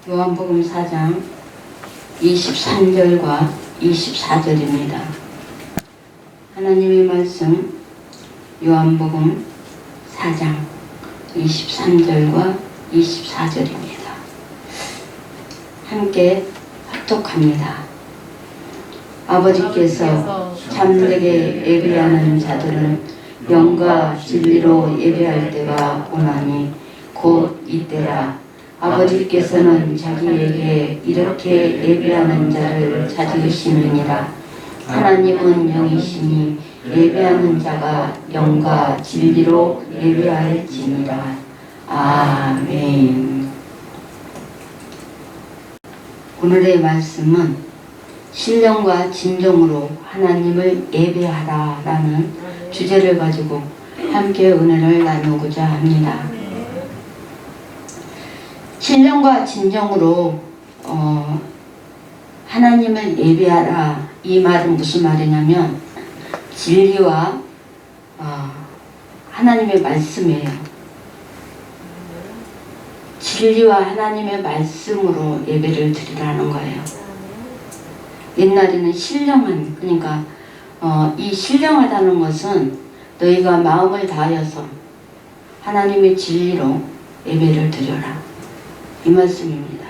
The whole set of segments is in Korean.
요한복음 4장 23절과 24절입니다. 하나님의 말씀 요한복음 4장 23절과 24절입니다. 함께 합독합니다. 아버지께서 참되게 예배하는 자들은 영과 진리로 예배할 때가 오나니 곧 이때라. 아버지께서는 자기에게 이렇게 예배하는 자를 찾으시느니라. 하나님은 영이시니 예배하는 자가 영과 진리로 예배할지니라. 아멘. 오늘의 말씀은 신령과 진정으로 하나님을 예배하라라는 주제를 가지고 함께 은혜를 나누고자 합니다. 신령과 진정으로 하나님을 예배하라. 이 말은 무슨 말이냐면 진리와 하나님의 말씀이에요. 진리와 하나님의 말씀으로 예배를 드리라는 거예요. 옛날에는 신령한, 그러니까 이 신령하다는 것은 너희가 마음을 다하여서 하나님의 진리로 예배를 드려라, 이 말씀입니다.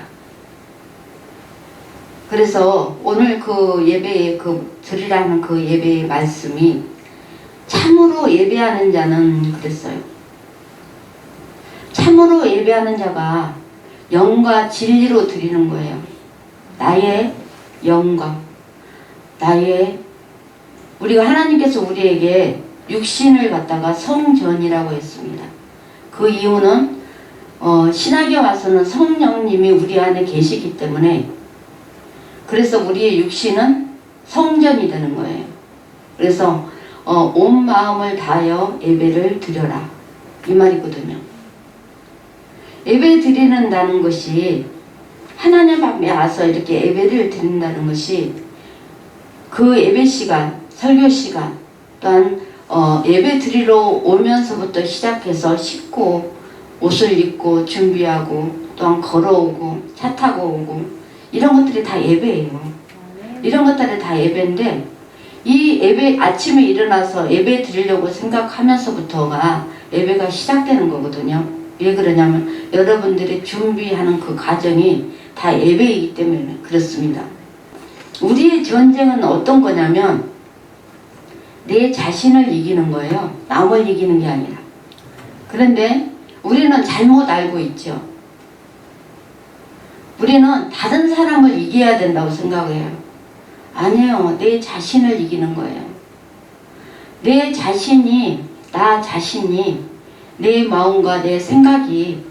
그래서 오늘 그 예배의 드리라는 그 예배의 말씀이 참으로 예배하는 자는 그랬어요. 참으로 예배하는 자가 영과 진리로 드리는 거예요. 나의 영광, 우리가 하나님께서 우리에게 육신을 갖다가 성전이라고 했습니다. 그 이유는 신학에 와서는 성령님이 우리 안에 계시기 때문에, 그래서 우리의 육신은 성전이 되는 거예요. 그래서 온 마음을 다하여 예배를 드려라, 이 말이거든요. 예배 드리는다는 것이, 하나님 앞에 와서 이렇게 예배를 드린다는 것이 그 예배 시간, 설교 시간, 또한 예배 드리러 오면서부터 시작해서 씻고 옷을 입고 준비하고 또한 걸어오고 차 타고 오고 이런 것들이 다 예배예요. 이런 것들이 다 예배인데, 이 예배, 아침에 일어나서 예배 드리려고 생각하면서부터가 예배가 시작되는 거거든요. 왜 그러냐면 여러분들이 준비하는 그 과정이 다 예배이기 때문에 그렇습니다. 우리의 전쟁은 어떤 거냐면 내 자신을 이기는 거예요. 남을 이기는 게 아니라. 그런데 우리는 잘못 알고 있죠. 우리는 다른 사람을 이겨야 된다고 생각해요. 아니에요. 내 자신을 이기는 거예요. 내 자신이, 나 자신이 내 마음과 내 생각이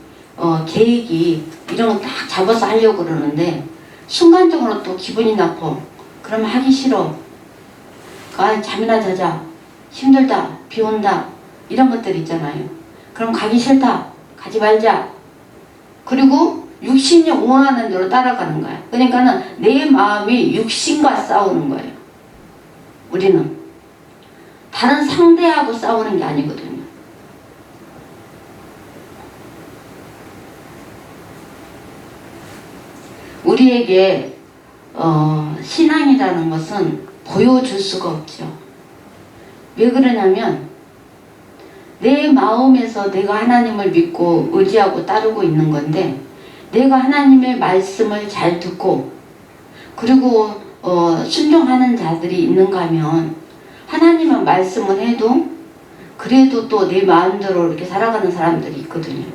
계획이 이런 거 딱 잡아서 하려고 그러는데 순간적으로 또 기분이 나빠. 그럼 하기 싫어. 잠이나 자자. 힘들다. 비 온다. 이런 것들 있잖아요. 그럼 가기 싫다. 가지 말자. 그리고 육신이 원하는 대로 따라가는 거야. 그러니까는 내 마음이 육신과 싸우는 거예요. 우리는 다른 상대하고 싸우는 게 아니거든요. 우리에게 신앙이라는 것은 보여줄 수가 없죠. 왜 그러냐면 내 마음에서 내가 하나님을 믿고 의지하고 따르고 있는 건데, 내가 하나님의 말씀을 잘 듣고 그리고 순종하는 자들이 있는가 하면 하나님의 말씀을 해도 그래도 또 내 마음대로 이렇게 살아가는 사람들이 있거든요.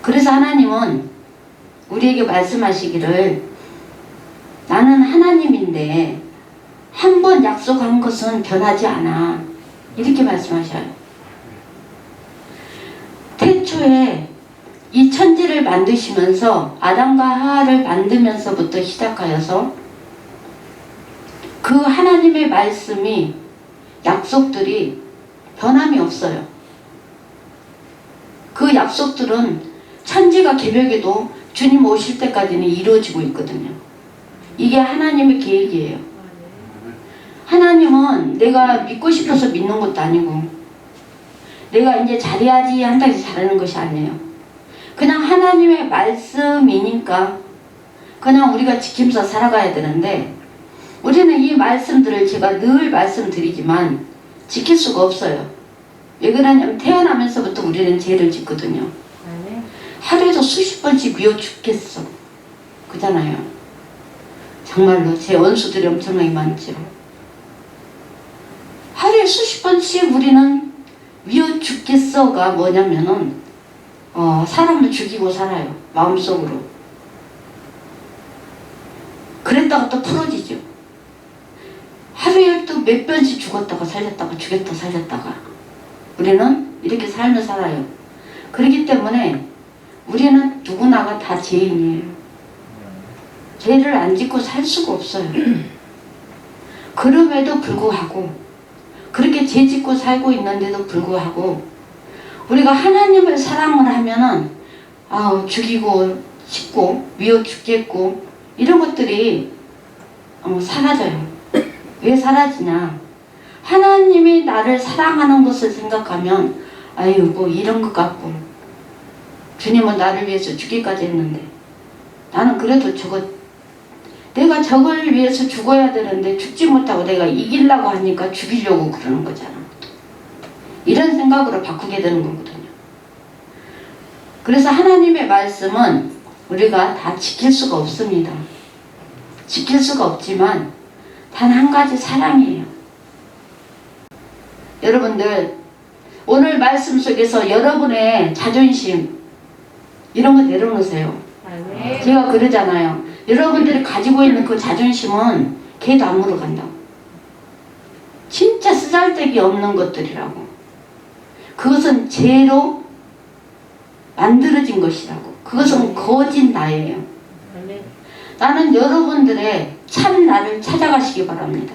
그래서 하나님은 우리에게 말씀하시기를, 나는 하나님인데 한 번 약속한 것은 변하지 않아, 이렇게 말씀하셔요. 태초에 이 천지를 만드시면서 아담과 하와를 만들면서부터 시작하여서 그 하나님의 말씀이, 약속들이 변함이 없어요. 그 약속들은 천지가 개벽에도 주님 오실 때까지는 이루어지고 있거든요. 이게 하나님의 계획이에요. 하나님은 내가 믿고 싶어서 믿는 것도 아니고 내가 이제 잘해야지 한다고 잘하는 것이 아니에요. 그냥 하나님의 말씀이니까 그냥 우리가 지키면서 살아가야 되는데, 우리는 이 말씀들을 제가 늘 말씀드리지만 지킬 수가 없어요. 왜 그러냐면 태어나면서부터 우리는 죄를 짓거든요. 하루에도 수십 번씩 미워 죽겠어 그잖아요. 정말로 제 원수들이 엄청나게 많죠. 하루에 수십 번씩 우리는 미워 죽겠어가 뭐냐면은 사람을 죽이고 살아요. 마음속으로. 그랬다가 또 풀어지죠. 하루에 또 몇 번씩 죽었다가 살렸다가 죽였다 살렸다가 우리는 이렇게 삶을 살아요. 그렇기 때문에 우리는 누구나가 다 죄인이에요. 죄를 안 짓고 살 수가 없어요. 그럼에도 불구하고, 그렇게 죄 짓고 살고 있는데도 불구하고 우리가 하나님을 사랑을 하면은 죽이고 싶고 미워 죽겠고 이런 것들이 사라져요. 왜 사라지냐? 하나님이 나를 사랑하는 것을 생각하면 아유 뭐 이런 것 같고, 주님은 나를 위해서 죽기까지 했는데 나는 그래도 내가 저걸 위해서 죽어야 되는데 죽지 못하고 내가 이기려고 하니까 죽이려고 그러는 거잖아. 이런 생각으로 바꾸게 되는 거거든요. 그래서 하나님의 말씀은 우리가 다 지킬 수가 없습니다. 지킬 수가 없지만 단 한 가지 사랑이에요. 여러분들 오늘 말씀 속에서 여러분의 자존심 이런 거 내려놓으세요. 제가 그러잖아요. 여러분들이 가지고 있는 그 자존심은 걔도 안 물어간다고. 진짜 쓰잘데기 없는 것들이라고. 그것은 죄로 만들어진 것이라고. 그것은 거짓 나예요. 나는 여러분들의 참 나를 찾아가시기 바랍니다.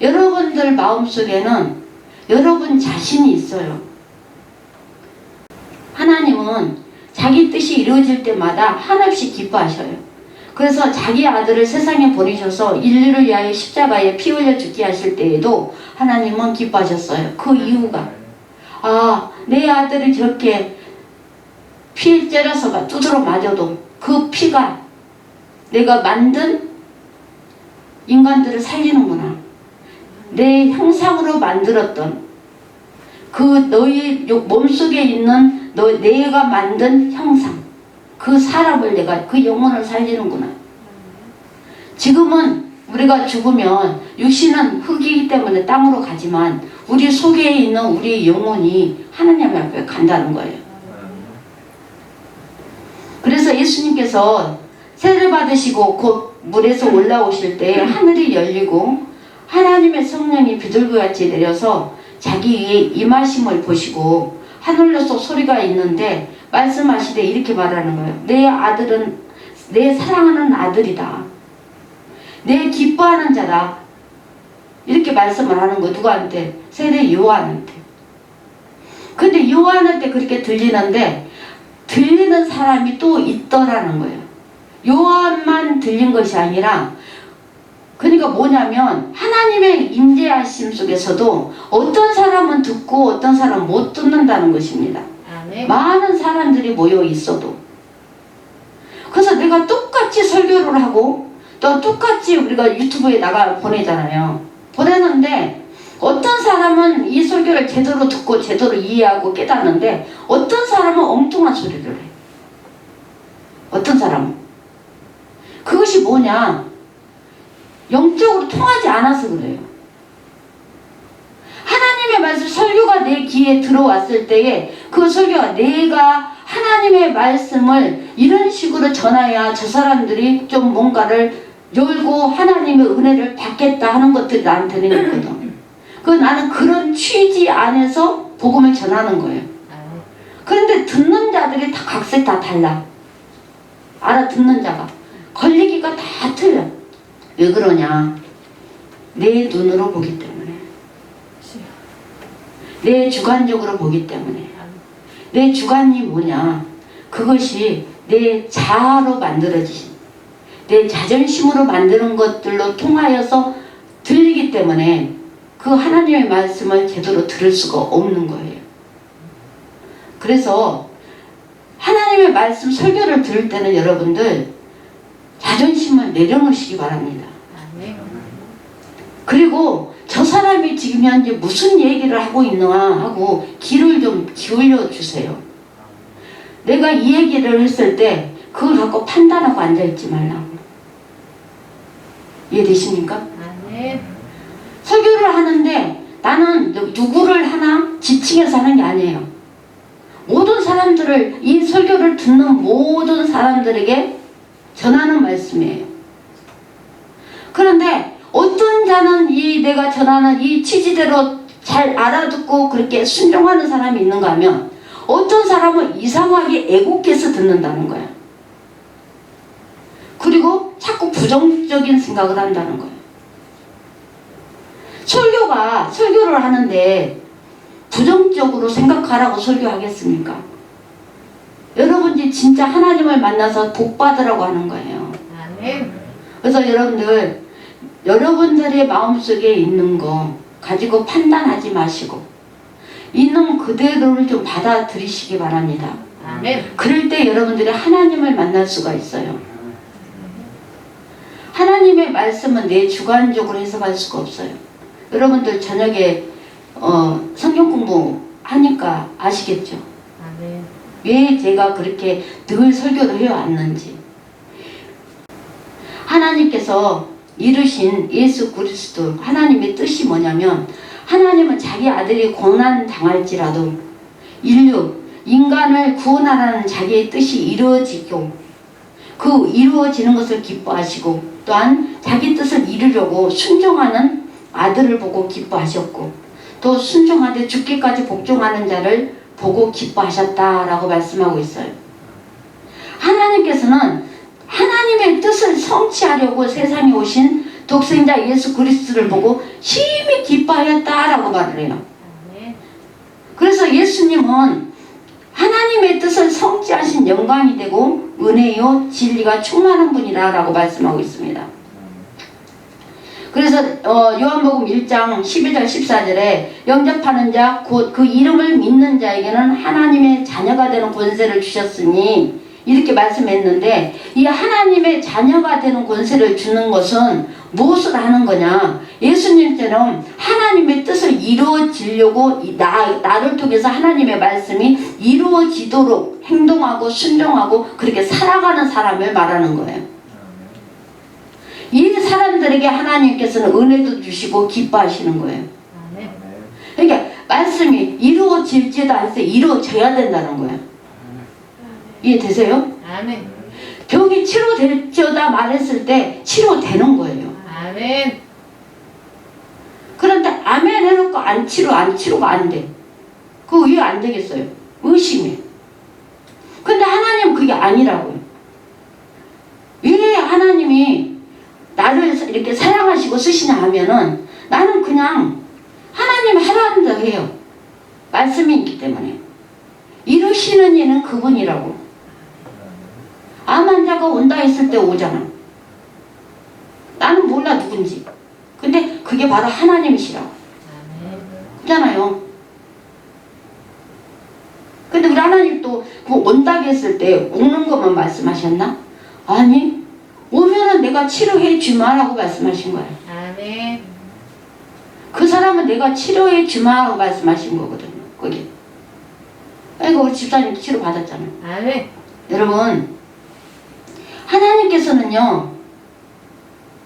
여러분들 마음속에는 여러분 자신이 있어요. 하나님은 자기 뜻이 이루어질 때마다 한없이 기뻐하셔요. 그래서 자기 아들을 세상에 보내셔서 인류를 위하여 십자가에 피 흘려 죽게 하실 때에도 하나님은 기뻐하셨어요. 그 이유가 내 아들이 저렇게 피에 째려서 두드러 맞아도 그 피가 내가 만든 인간들을 살리는구나. 내 형상으로 만들었던 그 너희 몸속에 있는 내가 만든 형상, 그 사람을 내가 그 영혼을 살리는구나. 지금은 우리가 죽으면 육신은 흙이기 때문에 땅으로 가지만 우리 속에 있는 우리의 영혼이 하나님 앞에 간다는 거예요. 그래서 예수님께서 세례 받으시고 곧 물에서 올라오실 때 하늘이 열리고 하나님의 성령이 비둘기같이 내려서 자기 위에 임하심을 보시고 하늘로서 소리가 있는데 말씀하시되 이렇게 말하는 거예요. 내 아들은 내 사랑하는 아들이다. 내 기뻐하는 자다. 이렇게 말씀을 하는 거 누구한테? 세례 요한한테. 근데 요한한테 그렇게 들리는데 들리는 사람이 또 있더라는 거예요. 요한만 들린 것이 아니라, 그러니까 뭐냐면 하나님의 임재하심 속에서도 어떤 사람은 듣고 어떤 사람은 못 듣는다는 것입니다. 많은 사람들이 모여 있어도. 그래서 내가 똑같이 설교를 하고 또 똑같이 우리가 유튜브에 보내잖아요. 보내는데 어떤 사람은 이 설교를 제대로 듣고 제대로 이해하고 깨닫는데 어떤 사람은 엉뚱한 소리를 해. 어떤 사람은. 그것이 뭐냐? 영적으로 통하지 않아서 그래요. 하나님의 말씀 설교가 내 귀에 들어왔을 때에 그 설교가 내가 하나님의 말씀을 이런 식으로 전해야 저 사람들이 좀 뭔가를 열고 하나님의 은혜를 받겠다 하는 것들이 나한테는 있거든. 나는 그런 취지 안에서 복음을 전하는 거예요. 그런데 듣는 자들이 다 각색 다 달라. 알아듣는 자가. 걸리기가 다 틀려. 왜 그러냐? 내 눈으로 보기 때문에. 내 주관적으로 보기 때문에. 내 주관이 뭐냐? 그것이 내 자아로 만들어진, 내 자존심으로 만드는 것들로 통하여서 들리기 때문에 그 하나님의 말씀을 제대로 들을 수가 없는 거예요. 그래서 하나님의 말씀 설교를 들을 때는 여러분들 자존심을 내려놓으시기 바랍니다. 그리고 저 사람이 지금 현재 무슨 얘기를 하고 있나 하고 귀를 좀 기울여 주세요. 내가 이 얘기를 했을 때 그걸 갖고 판단하고 앉아있지 말라고. 이해되십니까? 설교를 하는데 나는 누구를 하나 지칭해서 하는 게 아니에요. 모든 사람들을, 이 설교를 듣는 모든 사람들에게 전하는 말씀이에요. 그런데 어떤 자는 이 내가 전하는 이 취지대로 잘 알아듣고 그렇게 순종하는 사람이 있는가 하면 어떤 사람은 이상하게 애국해서 듣는다는 거야. 그리고 자꾸 부정적인 생각을 한다는 거예요. 설교를 하는데 부정적으로 생각하라고 설교하겠습니까? 여러분이 진짜 하나님을 만나서 복 받으라고 하는 거예요. 그래서 여러분들의 마음속에 있는 거 가지고 판단하지 마시고 있는 그대로를 좀 받아들이시기 바랍니다. 그럴 때 여러분들이 하나님을 만날 수가 있어요. 하나님의 말씀은 내 주관적으로 해석할 수가 없어요. 여러분들 저녁에 성경 공부하니까 아시겠죠? 왜 제가 그렇게 늘 설교를 해왔는지. 하나님께서 이루신 예수 그리스도, 하나님의 뜻이 뭐냐면 하나님은 자기 아들이 고난 당할지라도 인간을 구원하라는 자기의 뜻이 이루어지고 그 이루어지는 것을 기뻐하시고 또한 자기 뜻을 이루려고 순종하는 아들을 보고 기뻐하셨고 또 순종하되 죽기까지 복종하는 자를 보고 기뻐하셨다라고 말씀하고 있어요. 하나님께서는 하나님의 뜻을 성취하려고 세상에 오신 독생자 예수 그리스도를 보고 심히 기뻐하였다라고 말을 해요. 그래서 예수님은 하나님의 뜻을 성취하신 영광이 되고 은혜요 진리가 충만한 분이라고 말씀하고 있습니다. 그래서 요한복음 1장 12절 14절에 영접하는 자 곧 그 이름을 믿는 자에게는 하나님의 자녀가 되는 권세를 주셨으니 이렇게 말씀했는데 이 하나님의 자녀가 되는 권세를 주는 것은 무엇을 하는 거냐? 예수님처럼 하나님의 뜻을 이루어지려고 나를 통해서 하나님의 말씀이 이루어지도록 행동하고 순종하고 그렇게 살아가는 사람을 말하는 거예요. 이 사람들에게 하나님께서는 은혜도 주시고 기뻐하시는 거예요. 그러니까 말씀이 이루어질지도 않아서 이루어져야 된다는 거예요. 이해되세요? 아멘. 병이 치료될지어다 말했을 때 치료되는 거예요. 아멘. 그런데 아멘 해놓고 치료가 안 돼. 그거 왜 안 되겠어요? 의심해. 근데 하나님은 그게 아니라고요. 왜 하나님이 나를 이렇게 사랑하시고 쓰시냐 하면은 나는 그냥 하나님 하라는 대로 해요. 말씀이 있기 때문에. 이루시는 이는 그분이라고. 암 환자가 온다 했을 때 오잖아. 나는 몰라 누군지. 근데 그게 바로 하나님이시라고. 그렇잖아요. 근데 우리 하나님 또 그 온다고 했을 때 오는 것만 말씀하셨나? 아니. 오면은 내가 치료해 주마라고 말씀하신 거예요. 아멘. 그 사람은 내가 치료해 주마라고 말씀하신 거거든요. 거기. 그러니까 우리 집사님 치료 받았잖아요. 아멘. 여러분, 하나님께서는요,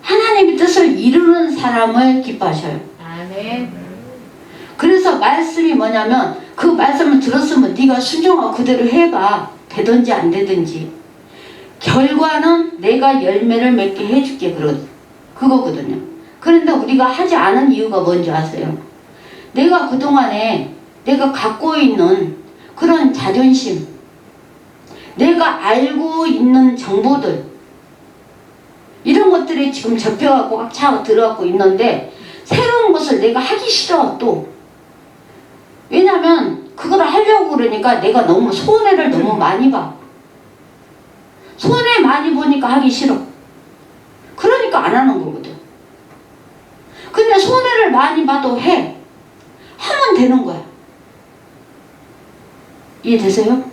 하나님의 뜻을 이루는 사람을 기뻐하셔요. 아멘. 그래서 말씀이 뭐냐면 그 말씀을 들었으면 네가 순종하고 그대로 해봐. 되든지 안 되든지. 결과는 내가 열매를 맺게 해줄게. 그거거든요. 그런데 우리가 하지 않은 이유가 뭔지 아세요? 내가 그동안에 내가 갖고 있는 그런 자존심, 내가 알고 있는 정보들, 이런 것들이 지금 접혀갖고 꽉 차 들어갖고 있는데 새로운 것을 내가 하기 싫어 또. 왜냐면 그걸 하려고 그러니까 내가 너무 손해를 너무 많이 봐. 손해 많이 보니까 하기 싫어. 그러니까 안 하는 거거든. 근데 손해를 많이 봐도 해. 하면 되는 거야. 이해되세요?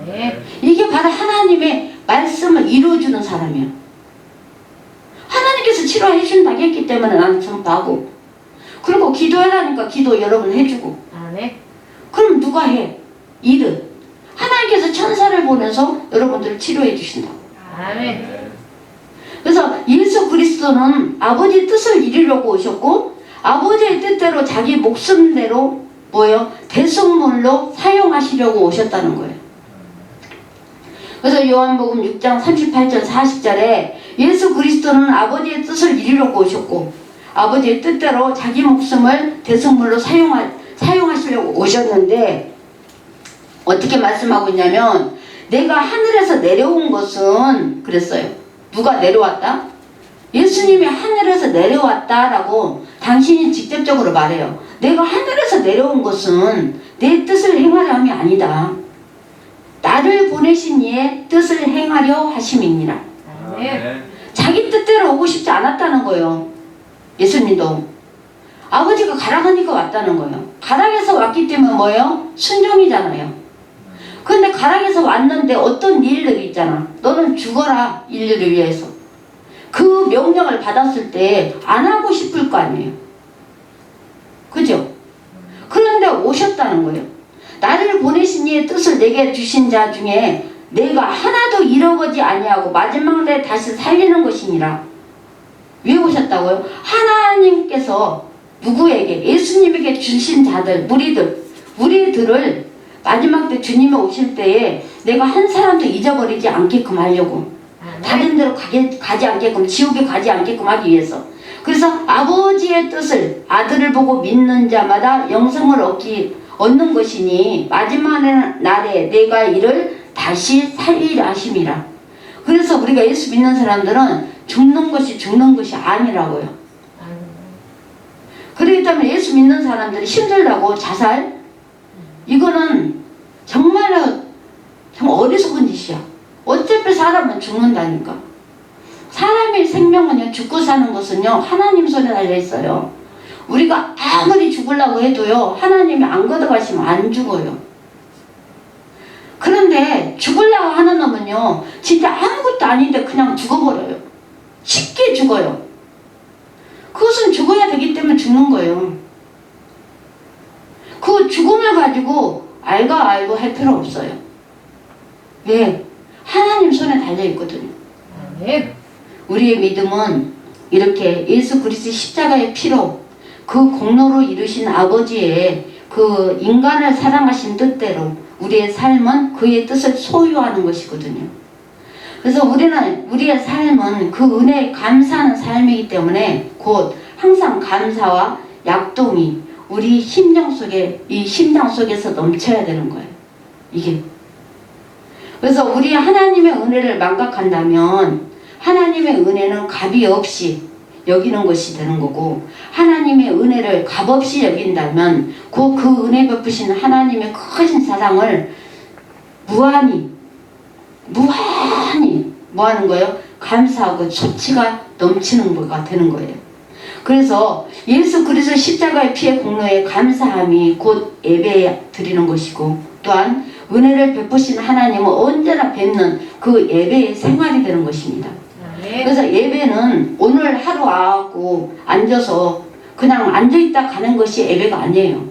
네. 이게 바로 하나님의 말씀을 이루어주는 사람이야. 하나님께서 치료해 준다고 했기 때문에 나는 전파하고, 그리고 기도해라니까 기도 여러분 해주고. 네. 그럼 누가 해? 일은 하나님께서 천사를 보내서 여러분들을 치료해 주신다고. 아멘. 그래서 예수 그리스도는 아버지의 뜻을 이루려고 오셨고, 아버지의 뜻대로 자기 목숨대로 뭐예요? 대속물로 사용하시려고 오셨다는 거예요. 그래서 요한복음 6장 38절 40절에 예수 그리스도는 아버지의 뜻을 이루려고 오셨고, 아버지의 뜻대로 자기 목숨을 대속물로 사용하시려고 오셨는데, 어떻게 말씀하고 있냐면, 내가 하늘에서 내려온 것은 그랬어요. 누가 내려왔다? 예수님이 하늘에서 내려왔다라고 당신이 직접적으로 말해요. 내가 하늘에서 내려온 것은 내 뜻을 행하려 함이 아니다. 나를 보내신 이의 뜻을 행하려 하심이니라. 아멘. 자기 뜻대로 오고 싶지 않았다는 거예요. 예수님도 아버지가 가라가니까 왔다는 거예요. 가락에서 왔기 때문에 뭐예요? 순종이잖아요. 근데 가락에서 왔는데 어떤 일들이 있잖아. 너는 죽어라, 인류를 위해서. 그 명령을 받았을 때 안 하고 싶을 거 아니에요. 그죠? 그런데 오셨다는 거예요. 나를 보내신 이의 뜻을 내게 주신 자 중에 내가 하나도 잃어버지 아니하고 마지막 날에 다시 살리는 것이니라. 왜 오셨다고요? 하나님께서 누구에게? 예수님에게 주신 자들, 우리들을 마지막 때 주님이 오실 때에 내가 한 사람도 잊어버리지 않게끔 하려고, 다른 데로 가지 않게끔, 지옥에 가지 않게끔 하기 위해서. 그래서 아버지의 뜻을 아들을 보고 믿는 자마다 영생을 얻는 것이니 마지막 날에 내가 이를 다시 살리려 하심이라. 그래서 우리가 예수 믿는 사람들은 죽는 것이 아니라고요. 그렇기 때문에 예수 믿는 사람들이 힘들다고 자살, 이거는 정말 어리석은 짓이야. 어차피 사람은 죽는다니까. 사람의 생명은요, 죽고 사는 것은요, 하나님 손에 달려있어요. 우리가 아무리 죽으려고 해도요, 하나님이 안 걷어가시면 안 죽어요. 그런데 죽으려고 하는 놈은요, 진짜 아무것도 아닌데 그냥 죽어버려요. 쉽게 죽어요. 그것은 죽어야 되기 때문에 죽는 거예요. 그 죽음을 가지고 알고 할 필요 없어요. 왜? 하나님 손에 달려있거든요. 아멘. 우리의 믿음은 이렇게 예수 그리스도의 십자가의 피로 그 공로로 이루신 아버지의 그 인간을 사랑하신 뜻대로 우리의 삶은 그의 뜻을 소유하는 것이거든요. 그래서 우리의 삶은 그 은혜에 감사하는 삶이기 때문에 곧 항상 감사와 약동이 우리 심장 속에서 넘쳐야 되는 거예요. 이게. 그래서 우리 하나님의 은혜를 망각한다면 하나님의 은혜는 값이 없이 여기는 것이 되는 거고, 하나님의 은혜를 값없이 여긴다면 그 은혜 베푸신 하나님의 크신 사랑을 무한히 뭐 하는 거예요? 감사하고 조치가 넘치는 거가 되는 거예요. 그래서 예수 그리스도 십자가의 피의 공로에 감사함이 곧 예배 드리는 것이고, 또한 은혜를 베푸신 하나님을 언제나 뵙는 그 예배의 생활이 되는 것입니다. 그래서 예배는 오늘 하루 와갖고 앉아서 그냥 앉아있다 가는 것이 예배가 아니에요.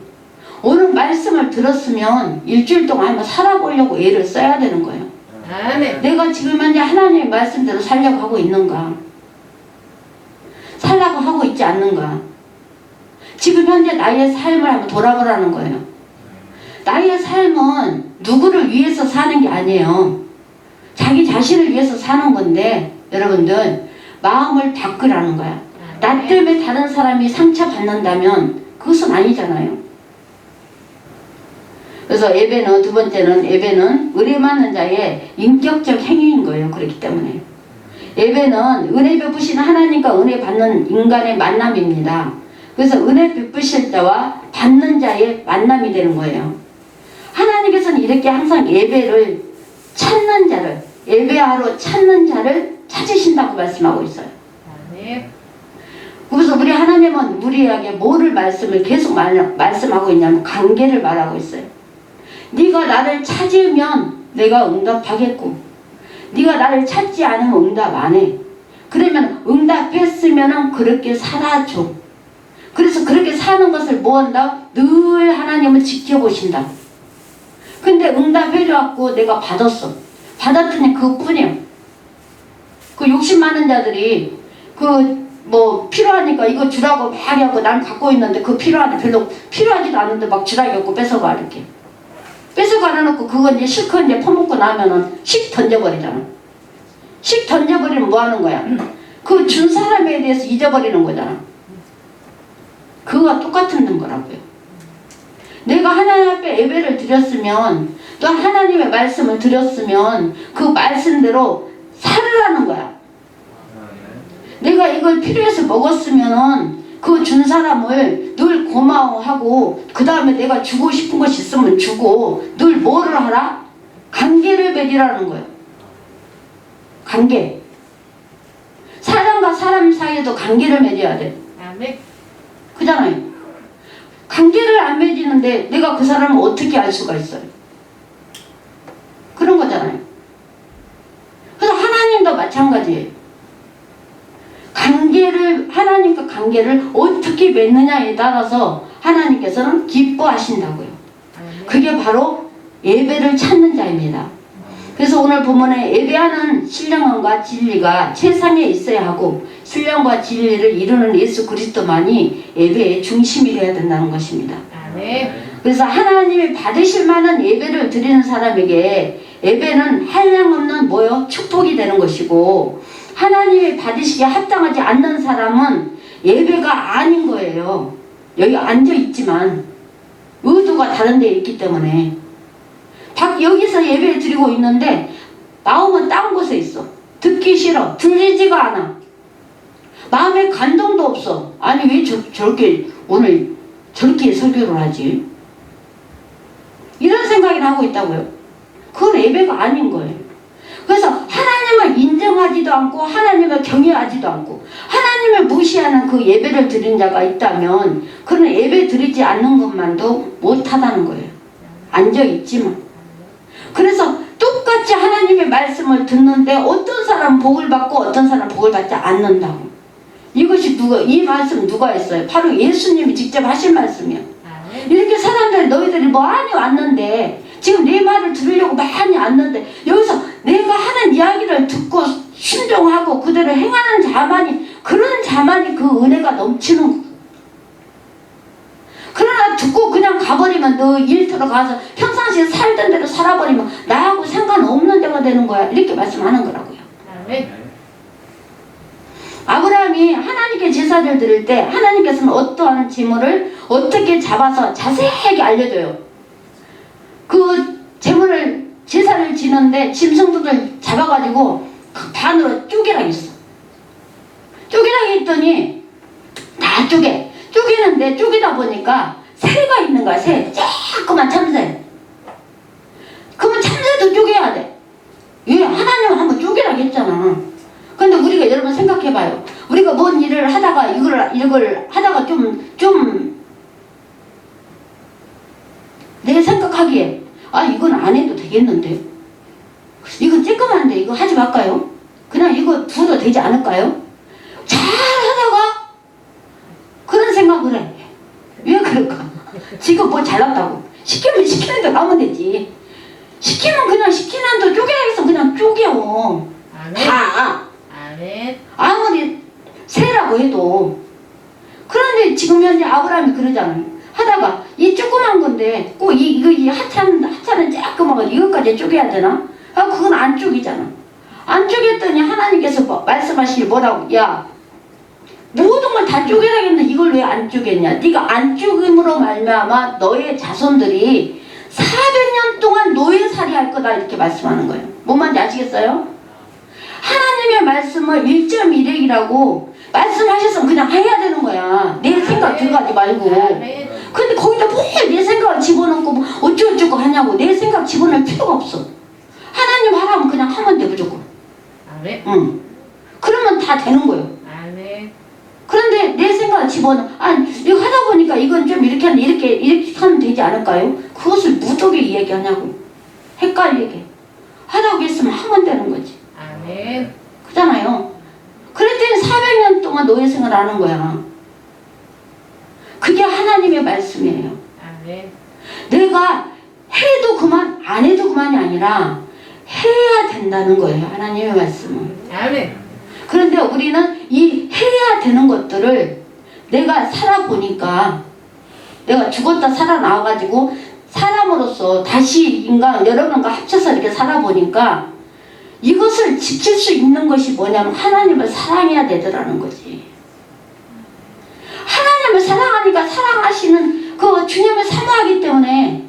오늘 말씀을 들었으면 일주일 동안 한번 살아보려고 애를 써야 되는 거예요. 아멘. 내가 지금 현재 하나님의 말씀대로 살려고 하고 있는가? 살라고 하고 있지 않는가? 지금 현재 나의 삶을 한번 돌아보라는 거예요. 나의 삶은 누구를 위해서 사는 게 아니에요. 자기 자신을 위해서 사는 건데, 여러분들 마음을 닦으라는 거야. 나 때문에 다른 사람이 상처받는다면 그것은 아니잖아요. 그래서 예배는, 두 번째는 예배는 은혜 받는 자의 인격적 행위인 거예요. 그렇기 때문에 예배는 은혜 베푸신 하나님과 은혜 받는 인간의 만남입니다. 그래서 은혜 베푸실 자와 받는 자의 만남이 되는 거예요. 하나님께서는 이렇게 항상 예배를 찾는 자를, 예배하러 찾는 자를 찾으신다고 말씀하고 있어요. 아멘. 그래서 우리 하나님은 우리에게 뭐를 말씀을 계속 말씀하고 있냐면 관계를 말하고 있어요. 네가 나를 찾으면 내가 응답하겠고 네가 나를 찾지 않으면 응답 안 해. 그러면 응답했으면 그렇게 살아줘. 그래서 그렇게 사는 것을 뭐 한다? 늘 하나님을 지켜보신다. 근데 응답해줘갖고 내가 받았어. 받았더니 그뿐이야. 그 욕심 많은 자들이 그 뭐 필요하니까 이거 주라고 막 하고 난 갖고 있는데 그 필요하지 별로 필요하지도 않은데 막 주라고 뺏어가 이렇게. 뺏어가 놔놓고 그거 이제 실컷 이제 퍼먹고 나면은 씩 던져버리잖아. 씩 던져버리면 뭐 하는 거야? 그 준 사람에 대해서 잊어버리는 거잖아. 그거와 똑같은 거라고요. 내가 하나님 앞에 예배를 드렸으면 또 하나님의 말씀을 드렸으면 그 말씀대로 살으라는 거야. 내가 이걸 필요해서 먹었으면은 그 준 사람을 늘 고마워하고 그 다음에 내가 주고 싶은 것이 있으면 주고 늘 뭐를 하라? 관계를 맺으라는 거예요. 관계. 사람과 사람 사이에도 관계를 맺어야 돼. 아멘. 그잖아요. 관계를 안 맺이는데 내가 그 사람을 어떻게 알 수가 있어요? 그런 거잖아요. 그래서 하나님도 마찬가지예요. 하나님과 관계를 어떻게 맺느냐에 따라서 하나님께서는 기뻐하신다고요. 그게 바로 예배를 찾는 자입니다. 그래서 오늘 본문에 예배하는 신령함과 진리가 세상에 있어야 하고 신령과 진리를 이루는 예수 그리스도만이 예배의 중심이 되어야 된다는 것입니다. 아멘. 그래서 하나님이 받으실 만한 예배를 드리는 사람에게 예배는 한량없는 뭐요? 축복이 되는 것이고 하나님이 받으시기에 합당하지 않는 사람은 예배가 아닌 거예요. 여기 앉아있지만 의도가 다른 데 있기 때문에 여기서 예배 드리고 있는데 마음은 딴 곳에 있어. 듣기 싫어. 들리지가 않아. 마음에 감동도 없어. 아니 왜 저렇게 오늘 저렇게 설교를 하지? 이런 생각이 나고 있다고요. 그건 예배가 아닌 거예요. 그래서 하나님을 인정하지도 않고 하나님을 경외하지도 않고 하나님을 무시하는 그 예배를 드린 자가 있다면 그런 예배 드리지 않는 것만도 못하다는 거예요. 앉아있지만. 그래서 똑같이 하나님의 말씀을 듣는데 어떤 사람은 복을 받고 어떤 사람은 복을 받지 않는다고. 이것이 이 말씀 누가 했어요? 바로 예수님이 직접 하신 말씀이야. 이렇게 사람들이 너희들이 많이 왔는데 지금 내 말을 들으려고 많이 왔는데 여기서 내가 하는 이야기를 듣고 순종하고 그대로 행하는 자만이 그런 자만이 그 은혜가 넘치는 거야. 그러나 듣고 그냥 가버리면 너 일터로 가서 평상시에 살던 대로 살아버리면 나하고 상관없는 데가 되는 거야. 이렇게 말씀하는 거라고요. 아멘. 아브라함이 하나님께 제사를 드릴 때 하나님께서는 어떠한 제물을 어떻게 잡아서 자세하게 알려줘요. 그 제사를 지는데 짐승들을 잡아가지고 그 반으로 쪼개라 했어. 쪼개라 했더니 다 쪼개는데 쪼개다 보니까 새가 있는 거야. 새. 조그만 참새. 그러면 참새도 쪼개야 돼. 왜? 하나님은 한번 쪼개라 했잖아. 근데 우리가 여러분 생각해봐요. 우리가 뭔 일을 하다가 이걸 하다가 좀 내 생각하기에 이건 안 해도 되겠는데 이건 쬐끄만한데 이거 하지 말까요? 그냥 이거 두어도 되지 않을까요? 잘 하다가 그런 생각을 해. 왜 그럴까? 지금 뭐 잘났다고 시키면 시키는 대로 하면 되지. 시키면 그냥 시키는 대로 쪼개라 해서 그냥 쪼개요. 아멘. 다. 아멘. 아무리 새라고 해도. 그런데 지금 현재 아브라함이 그러잖아요. 하다가 이 조그만 건데 꼭 이 하찮은 조그만 이것까지 쪼개야 되나? 그건 안 쪼개잖아. 안 쪼갰더니 하나님께서 말씀하시길 뭐라고? 야, 모든 걸 다 쪼개라겠는데 이걸 왜 안 쪼갰냐? 네가 안 쪼갰으로 말미암아 너의 자손들이 400년 동안 노예살이 할 거다 이렇게 말씀하는 거예요. 뭔 말인지 아시겠어요? 하나님의 말씀을 1.1핵이라고 말씀하셨으면 그냥 해야 되는 거야. 내 생각 들어가지 말고. 근데 거기다 뭘 내 생각을 집어넣고 뭐 어쩌고저쩌고 하냐고. 내 생각 집어넣을 필요가 없어. 하나님 하라면 그냥 하면 돼 무조건. 아멘. 응. 그러면 다 되는 거예요. 아멘. 그런데 내 생각을 집어넣어. 이거 하다 보니까 이건 좀 이렇게 하면 이렇게 하면 되지 않을까요? 그것을 무덕에 이야기하냐고. 헷갈리게. 하라고 했으면 하면 되는 거지. 아멘. 그잖아요. 그랬더니 400년 동안 노예 생활하는 거야. 그게 하나님의 말씀이에요. 아멘. 내가 해도 그만 안 해도 그만이 아니라 해야 된다는 거예요. 하나님의 말씀은. 아멘. 그런데 우리는 이 해야 되는 것들을 내가 살아보니까 내가 죽었다 살아나와가지고 사람으로서 다시 인간 여러분과 합쳐서 이렇게 살아보니까 이것을 지킬 수 있는 것이 뭐냐면 하나님을 사랑해야 되더라는 거지. 하나님을 사랑하니까 사랑하시는 그 주님을 사모하기 때문에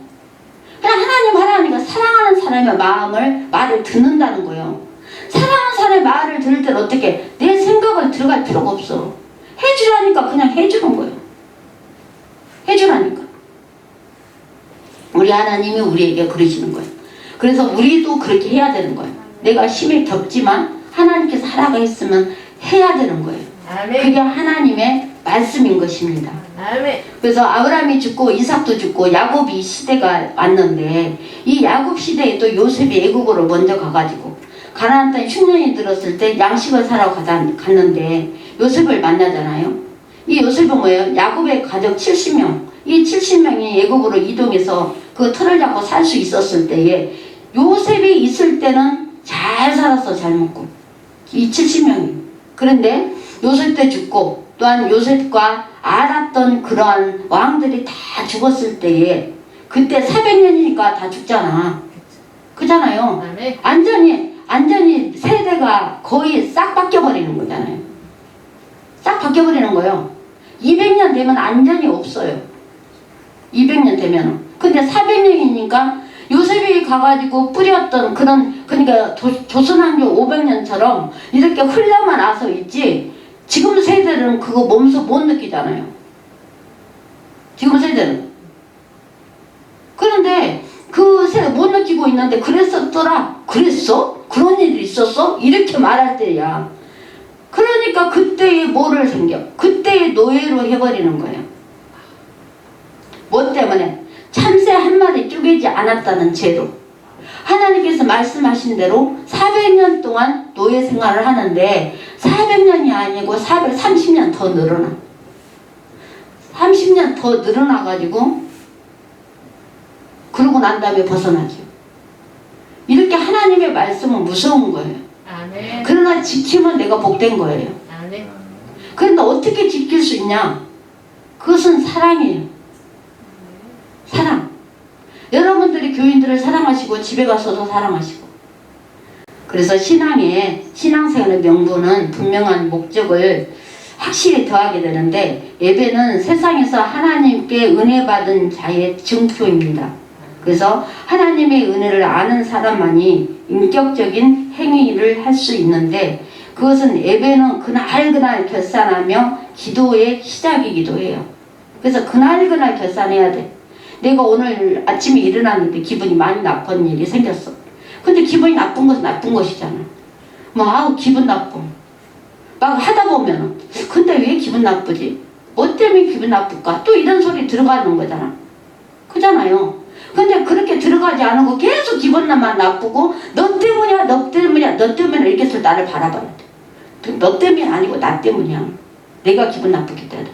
그냥 하나님 하나님과 사랑하는 사람의 말을 듣는다는 거예요. 사랑하는 사람의 말을 들을 때는 어떻게 내 생각을 들어갈 필요가 없어. 해주라니까 그냥 해주는 거예요. 해주라니까. 우리 하나님이 우리에게 그러시는 거예요. 그래서 우리도 그렇게 해야 되는 거예요. 내가 힘이 겹지만 하나님께서 하라고 했으면 해야 되는 거예요. 아멘. 그게 하나님의 말씀인 것입니다. 아멘. 그래서 아브라함이 죽고 이삭도 죽고 야곱이 시대가 왔는데 이 야곱 시대에 또 요셉이 애국으로 먼저 가가지고 가나안 땅에 흉년이 들었을 때 양식을 사러 갔는데 요셉을 만나잖아요. 이 요셉은 뭐예요? 야곱의 가족 70명. 이 70명이 애국으로 이동해서 그 틀을 잡고 살 수 있었을 때에 요셉이 있을 때는 잘 살았어. 잘 먹고. 이 70명이. 그런데 요셉 때 죽고 또한 요셉과 알았던 그러한 왕들이 다 죽었을 때에 그때 400년이니까 다 죽잖아. 그잖아요. 아멘. 완전히 세대가 거의 싹 바뀌어버리는 거잖아요. 싹 바뀌어버리는 거예요. 200년 되면 완전히 없어요. 200년 되면. 근데 400년이니까 요셉이 가가지고 뿌렸던 그러니까 조선왕조 500년처럼 이렇게 흘러만 와서 있지 지금 세대는 그거 몸소 못 느끼잖아요. 지금 세대는. 그런데 그 세대 못 느끼고 있는데 그랬었더라? 그랬어? 그런 일이 있었어? 이렇게 말할 때야. 그러니까 그때에 뭐를 생겨? 그때의 노예로 해버리는 거예요. 뭐 때문에? 참새 한 마리 쪼개지 않았다는 죄로. 하나님께서 말씀하신 대로 400년 동안 노예 생활을 하는데 400년이 아니고 430년 더 늘어나. 30년 더 늘어나가지고 그러고 난 다음에 벗어나죠. 이렇게 하나님의 말씀은 무서운 거예요. 아멘. 그러나 지키면 내가 복된 거예요. 아멘. 그런데 어떻게 지킬 수 있냐? 그것은 사랑이에요. 사랑. 여러분들이 교인들을 사랑하시고 집에 가서도 사랑하시고. 그래서 신앙생활의 명분은 분명한 목적을 확실히 더하게 되는데 예배는 세상에서 하나님께 은혜 받은 자의 증표입니다. 그래서 하나님의 은혜를 아는 사람만이 인격적인 행위를 할 수 있는데 그것은 예배는 그날 결산하며 기도의 시작이기도 해요. 그래서 그날 결산해야 돼. 내가 오늘 아침에 일어났는데 기분이 많이 나쁜 일이 생겼어. 근데 기분이 나쁜 것은 나쁜 것이잖아. 아우 기분 나쁨. 막 하다 보면 근데 왜 기분 나쁘지? 뭐 때문에 기분 나쁠까? 또 이런 소리 들어가는 거잖아. 그잖아요. 근데 그렇게 들어가지 않고 계속 기분만 나쁘고 너 때문이야 이렇게 나를 바라봐야 돼. 너 때문이 아니고 나 때문이야. 내가 기분 나쁘기 때문에.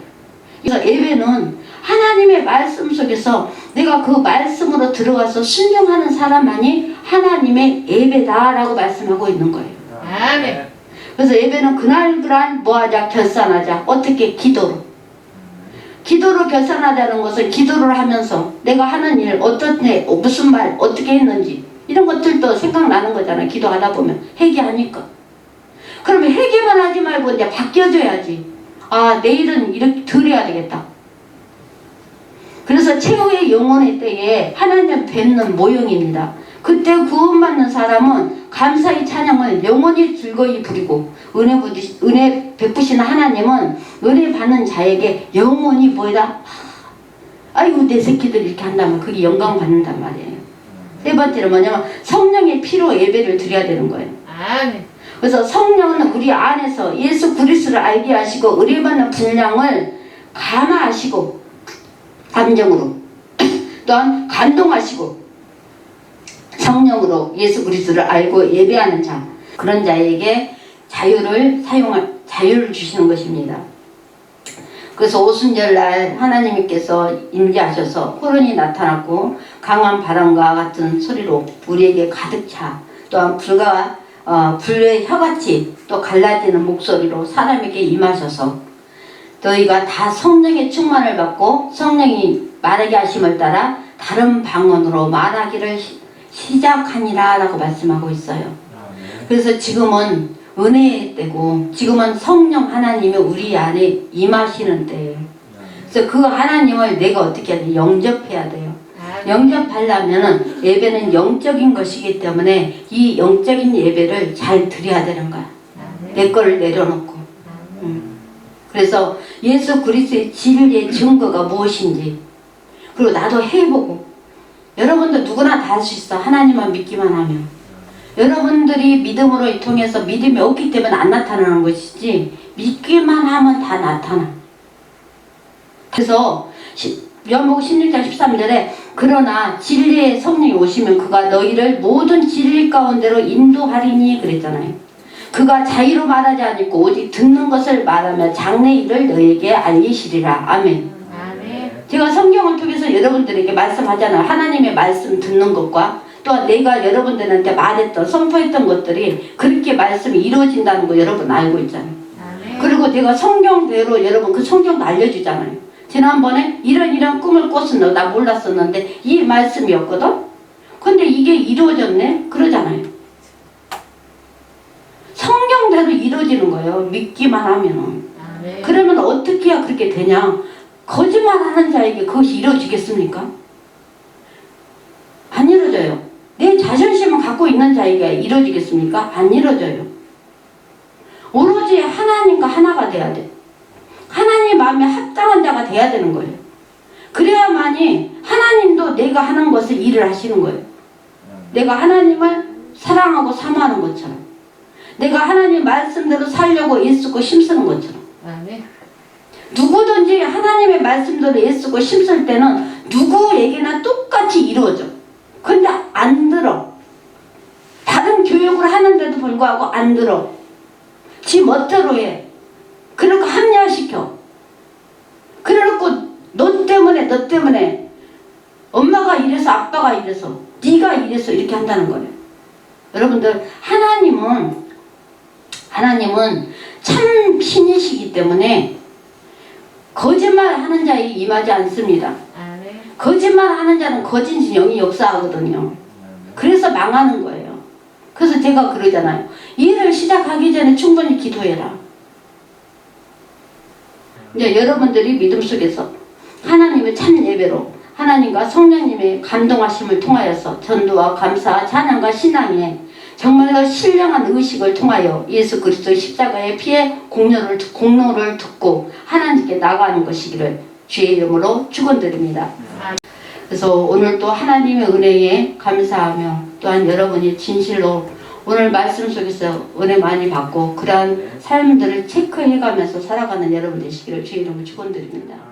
그래서 예배는 하나님의 말씀 속에서 내가 그 말씀으로 들어가서 순종하는 사람만이 하나님의 예배다라고 말씀하고 있는 거예요. 아멘. 그래서 예배는 그날 뭐하자 결산하자. 어떻게? 기도로. 기도로 결산하자는 것은 기도를 하면서 내가 하는 일 무슨 말 어떻게 했는지 이런 것들도 생각나는 거잖아. 기도하다 보면 회개하니까. 그러면 회개만 하지 말고 이제 바뀌어줘야지. 아 내일은 이렇게 덜 해야 되겠다. 그래서 최후의 영혼의 때에 하나님 뵙는 모형입니다. 그때 구원받는 사람은 감사의 찬양을 영원히 즐거이 부리고 은혜 베푸시는 하나님은 은혜 받는 자에게 영원히 뭐다? 아이고 내 새끼들 이렇게 한다면 그게 영광 받는단 말이에요. 세 번째는 뭐냐면 성령의 피로 예배를 드려야 되는 거예요. 아멘. 그래서 성령은 우리 안에서 예수 그리스도를 알게 하시고 은혜받는 분량을 감화하시고 감정으로 또한 감동하시고 성령으로 예수 그리스도를 알고 예배하는 자, 그런 자에게 자유를 주시는 것입니다. 그래서 오순절날 하나님께서 임재하셔서 호련이 나타났고 강한 바람과 같은 소리로 우리에게 가득 차, 또한 불의 혀같이 또 갈라지는 목소리로 사람에게 임하셔서 너희가 다 성령의 충만을 받고 성령이 말하게 하심을 따라 다른 방언으로 말하기를 시작하니라 라고 말씀하고 있어요. 그래서 지금은 은혜의 때고 지금은 성령 하나님이 우리 안에 임하시는 때예요. 그래서 그 하나님을 내가 어떻게 해야 돼? 영접해야 돼요. 영접하려면 예배는 영적인 것이기 때문에 이 영적인 예배를 잘 드려야 되는 거야. 내 거를 내려놓고. 그래서 예수 그리스도의 진리의 증거가 무엇인지, 그리고 나도 해보고, 여러분도 누구나 다 할 수 있어. 하나님만 믿기만 하면. 여러분들이 믿음으로 통해서 믿음이 없기 때문에 안 나타나는 것이지 믿기만 하면 다 나타나. 그래서 요한복음 16장 13절에 그러나 진리의 성령이 오시면 그가 너희를 모든 진리 가운데로 인도하리니 그랬잖아요. 그가 자의로 말하지 않고 오직 듣는 것을 말하며 장래 일을 너희에게 알리시리라. 아멘. 제가 성경을 통해서 여러분들에게 말씀하잖아요. 하나님의 말씀 듣는 것과 또한 내가 여러분들한테 말했던 선포했던 것들이 그렇게 말씀이 이루어진다는 거 여러분 알고 있잖아요. 그리고 내가 성경대로 여러분 그 성경도 알려주잖아요. 지난번에 이런 꿈을 꿨었는데 나 몰랐었는데 이 말씀이었거든. 근데 이게 이루어졌네 그러잖아요. 성경대로 이루어지는 거예요. 믿기만 하면은. 그러면 어떻게 해야 그렇게 되냐? 거짓말하는 자에게 그것이 이루어지겠습니까? 안 이루어져요. 내 자존심을 갖고 있는 자에게 이루어지겠습니까? 안 이루어져요. 오로지 하나님과 하나가 돼야 돼. 하나님 마음에 합당한 자가 돼야 되는 거예요. 그래야만이 하나님도 내가 하는 것을 일을 하시는 거예요. 내가 하나님을 사랑하고 사모하는 것처럼, 내가 하나님 말씀대로 살려고 애쓰고 힘쓰는 것처럼. 누구든지 하나님의 말씀대로 애쓰고 힘쓸 때는 누구에게나 똑같이 이루어져. 근데 안 들어. 다른 교육을 하는데도 불구하고 안 들어. 지 멋대로 해. 그러고 합리화시켜. 그래놓고 너 때문에 엄마가 이래서 아빠가 이래서 네가 이래서 이렇게 한다는 거예요. 여러분들 하나님은 참 신이시기 때문에 거짓말하는 자에 임하지 않습니다. 거짓말하는 자는 거짓 영이 역사하거든요. 그래서 망하는 거예요. 그래서 제가 그러잖아요. 일을 시작하기 전에 충분히 기도해라. 이제 여러분들이 믿음 속에서 하나님의 참 예배로 하나님과 성령님의 감동하심을 통하여서 전도와 감사, 찬양과 신앙에 정말로 신령한 의식을 통하여 예수 그리스도의 십자가의 피의 공로를 듣고 하나님께 나가는 것이기를 주의 이름으로 축원드립니다. 그래서 오늘 또 하나님의 은혜에 감사하며 또한 여러분이 진실로 오늘 말씀 속에서 은혜 많이 받고 그러한 삶들을 체크해가면서 살아가는 여러분 되시기를 주의 이름으로 축원드립니다.